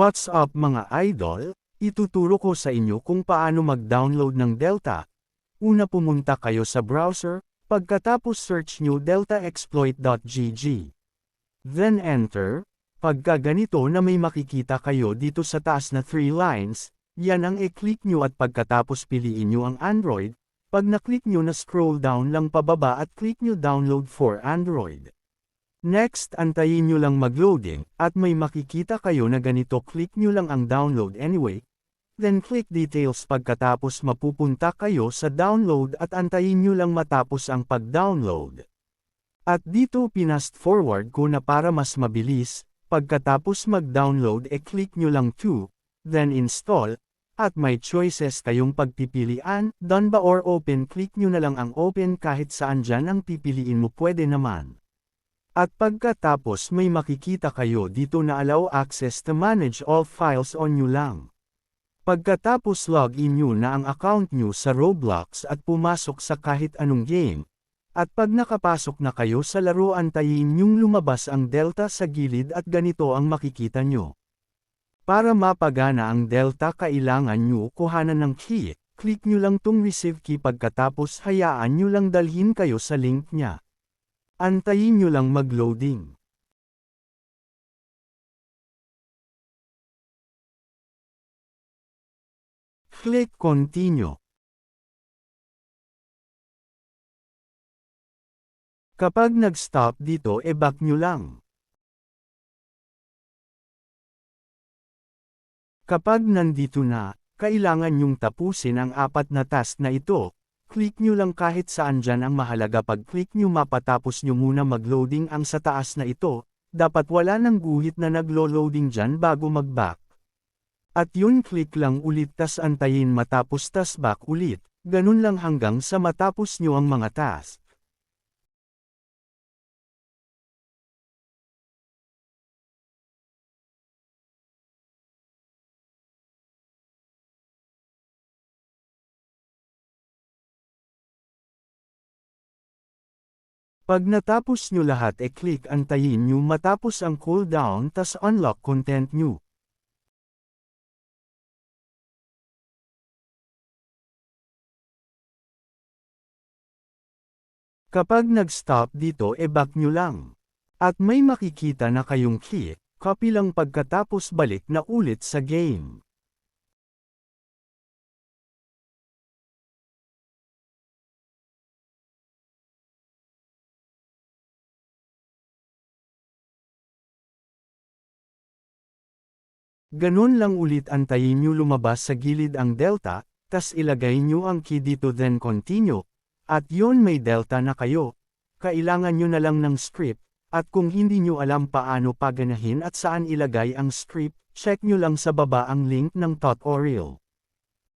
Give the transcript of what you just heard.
What's up mga idol? Ituturo ko sa inyo kung paano mag-download ng Delta. Una pumunta kayo sa browser, pagkatapos search nyo deltaexploit.gg. Then enter. Pagka ganito na may makikita kayo dito sa taas na 3 lines, yan ang i-click nyo at pagkatapos piliin nyo ang Android. Pag na-click nyo na scroll down lang pababa at click nyo download for Android. Next, antayin nyo lang mag-loading, at may makikita kayo na ganito, click nyo lang ang download anyway, then click details pagkatapos mapupunta kayo sa download at antayin nyo lang matapos ang pag-download. At dito pinast forward ko na para mas mabilis, pagkatapos mag-download click nyo lang to, then install, at may choices kayong pagpipilian, done ba or open, click nyo na lang ang open kahit saan dyan ang pipiliin mo pwede naman. At pagkatapos may makikita kayo dito na allow access to manage all files on nyo lang. Pagkatapos login nyo na ang account nyo sa Roblox at pumasok sa kahit anong game. At pag nakapasok na kayo sa laro antayin nyong lumabas ang Delta sa gilid at ganito ang makikita nyo. Para mapagana ang Delta kailangan nyo kuhanan ng key, click nyo lang tong receive key pagkatapos hayaan nyo lang dalhin kayo sa link nya. Antayin nyo lang mag-loading. Click Continue. Kapag nag-stop dito back nyo lang. Kapag nandito na, kailangan nyong tapusin ang 4 na task na ito. Click nyo lang kahit saan dyan ang mahalaga pag-click nyo mapatapos nyo muna mag-loading ang sa taas na ito, dapat wala ng guhit na naglo-loading dyan bago mag-back. At yun click lang ulit tas antayin matapos tas back ulit, ganun lang hanggang sa matapos nyo ang mga task. Pag natapos nyo lahat click antayin nyo matapos ang cooldown tas unlock content nyo. Kapag nag-stop dito back nyo lang. At may makikita na kayong key, copy lang pagkatapos balik na ulit sa game. Ganun lang ulit antayin nyo lumabas sa gilid ang Delta, tas ilagay nyo ang key dito then continue, at yun may Delta na kayo. Kailangan nyo na lang ng script, at kung hindi nyo alam paano paganahin at saan ilagay ang script, check nyo lang sa baba ang link ng tutorial.